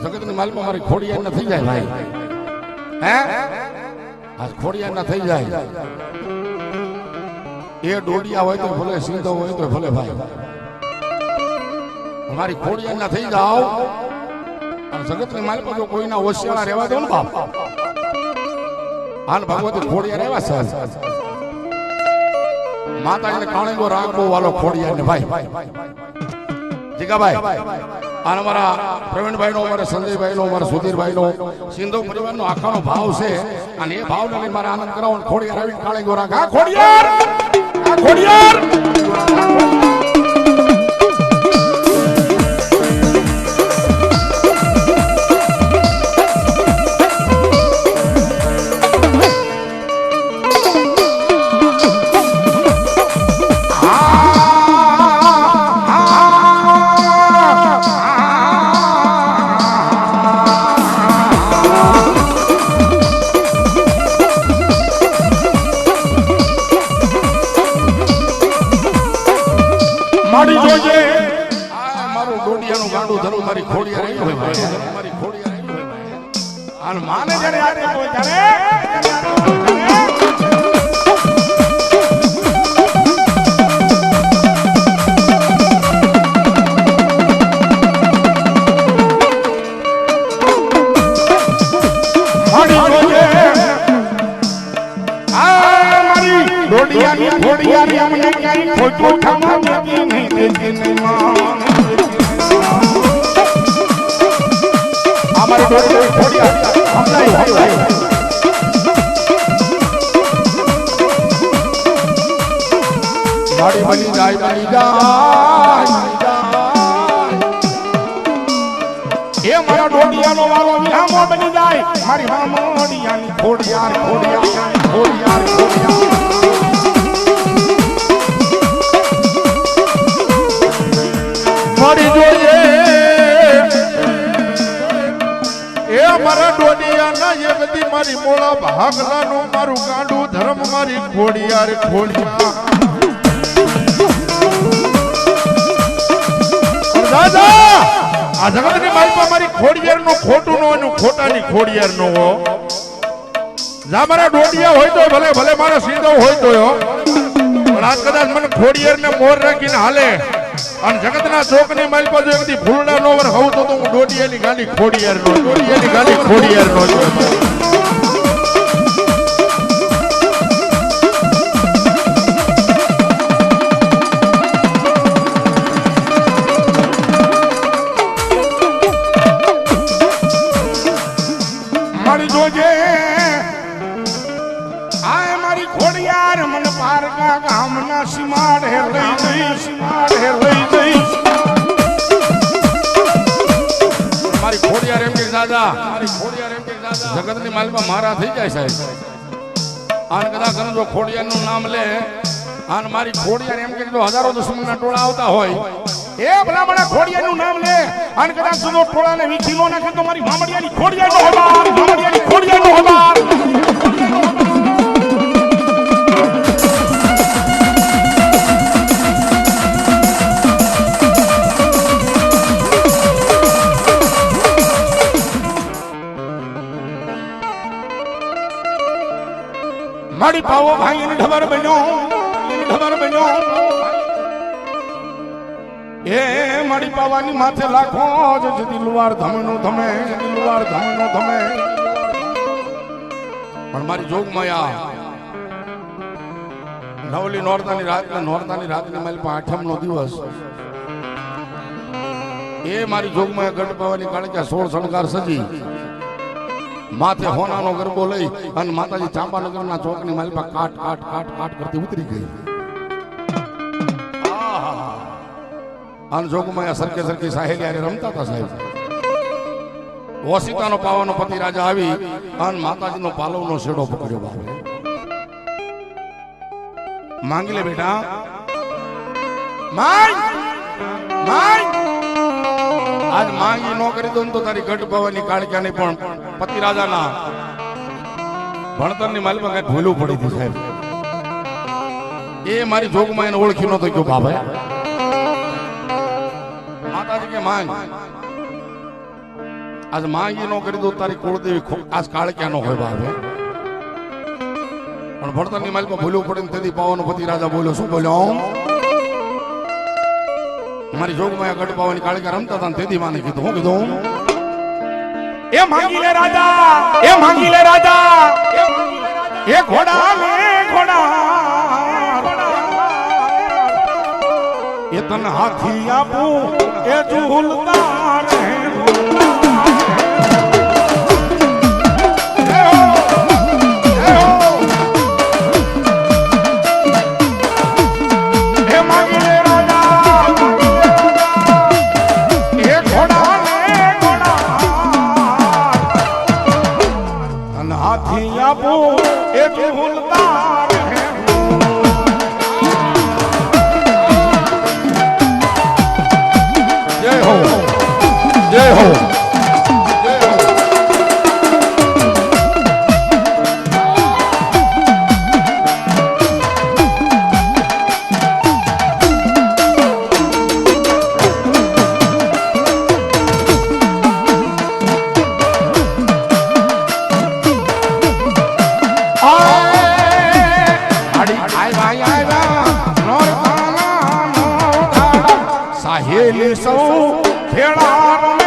જગતની માલમાં મારી ખોડિયાર ના થઈ જાય ભાઈ, હે આ ખોડિયાર ના થઈ જાય. એ ડોડિયા હોય તો ભલે, સીધો હોય તો ભલે ભાઈ, મારી ખોડિયાર ના થઈ જાવ. અને જગતની માલમાં જો કોઈના હોશિયાર રહેવા દો ને બાપ, હાલ ભગવતી ખોડિયાર એવા છે. માતાજીને કાણેગો રાખવો વાલો ખોડિયાર ને ભાઈ. જીગાભાઈ અને અમારા પ્રવીણભાઈ નો, અમારા સંજયભાઈ નો, અમારા સુધીરભાઈ નો, સિંધુ પરિવાર નો આખાનો ભાવ છે. અને એ ભાવ ને મારે આનંદ કરાવો. ખોડિયાર આવીને કાળેગો રાખ. આ ખોડિયાર, આ ખોડિયાર. મારું ડોડિયાનું ગાંડું ધરું મારી ખોડિયાર આવી હોય ભાઈ, મારી ખોડિયાર આવી હોય ભાઈ. અને માને જ્યારે યાદ હોય ત્યારે ડોડિયાની ખોડિયારી અમને ક્યાંય ખોટું થવા દેતી નહીં, દેતી નહીં માં. અમારી ડોડિયાની ખોડિયારી સમજાય ભાઈ. મારી બની જાય, બની જાય એ મારા ડોડિયાનો વારો વિહામો બની જાય. મારી મામોડિયાની ખોડિયાર, ખોડિયાર, ખોડિયાર, ખોડિયાર. મારી જોઈએ એ મારા ડોડિયાના એ બધી મારી મોળા ભાગલાનું મારું ગાંડું ધર્મ મારી ખોડિયાર, ખોડિયાર. દાદા આ જગતની માલમાં મારી ખોડિયાર નું ખોટું નો એનું ખોટાની ખોડિયાર નો હો. જા મારા ડોડિયા હોય તો ભલે, ભલે મારા સીધો હોય તો પણ આજ કદાચ મને ખોડિયાર ને મોર રાખીને હાલે અને જગતના ચોક ની માલ પર જો એકદી ફૂલડા નો વર હોઉં તો હું ડોડિયાની ગાલી ખોડિયાર નો, ડોડિયાની ગાલી ખોડિયાર નો. મારી જોજે આ મારી ખોડિયાર મને પારકા ગામના સીમાડે લઈ જઈ, સીમાડે લઈ જઈ. મારી ખોડિયાર એમ કે દાદા, મારી ખોડિયાર એમ કે દાદા જગતની માલમાં મારા થઈ જાય સાહેબ. આને કદાચ જો ખોડિયાર નું નામ લે અને મારી ખોડિયાર એમ કે જો હજારો દુશ્મનના ટોળા આવતા હોય એ ભલામણા ખોડિયાર નું નામ લે અને કદાચ જો ટોળાને વીખી નો નાખે તો મારી મામડિયાની ખોડિયાર નો હબાર, મામડિયાની ખોડિયાર નો હબાર. મારી પાવો ભાઈ એને ખબર બન્યો, એને ખબર બન્યો એ મારી પાવાની માથે લાખો જ દિલવાર ધમનો ધમે, દિલવાર ધમનો ધમે. પણ મારી જોગમાયા નવલી નોરતાની રાતની મારી પાસે આઠમ નો દિવસ એ મારી જોગમાયા ગઢ પાવાની કાળકા 16 શણગાર સજી માથે હોનાનો ગરબો લઈ અને માતાજી ચાંપાનગરના ચોકની માલપા કાટ કાટ કાટ કાટ કરતી ઉતરી ગઈ. અને જોગમાયા સરકે સરકી સાહેલી આરે રમતા હતા સાહેબ. ઓસિતાનો પાવાનો પતિ રાજા આવી અને માતાજીનો પાલવનો શેડો પકડ્યો. બાપે માંગી લે બેટા, માંગ માંગ. આજ માંગી નો કરી દો તો તારી ગઢ ભવાની કાળક્યા નહીં પણ પતિ રાજાના ભણતરની માલમાં કઈ ભૂલું પડી હતી સાહેબ. એ મારી જોગમાં એને ઓળખી નતો ગયો. બાબા માતાજી કે માંગ. આજ માંગી નો કરી દો તારી કુળદેવી આજ કાળ ક્યાં નો હોય બાપ પણ ભણતરની માલિકમાં ભૂલવું પડે ને તેથી પાવાનો પતિ રાજા બોલ્યો શું બોલ્યો મારી જોગમાં ગઢ પાવાની કાળકા રમતા હતા તેથી માને કીધું હું કીધું એ માંગી લે રાજા એ માંગી લે રાજા એ ઘોડા લે ઘોડા એ તન હાથી આપું એ ઝૂલતા રહે સૌ ખેડા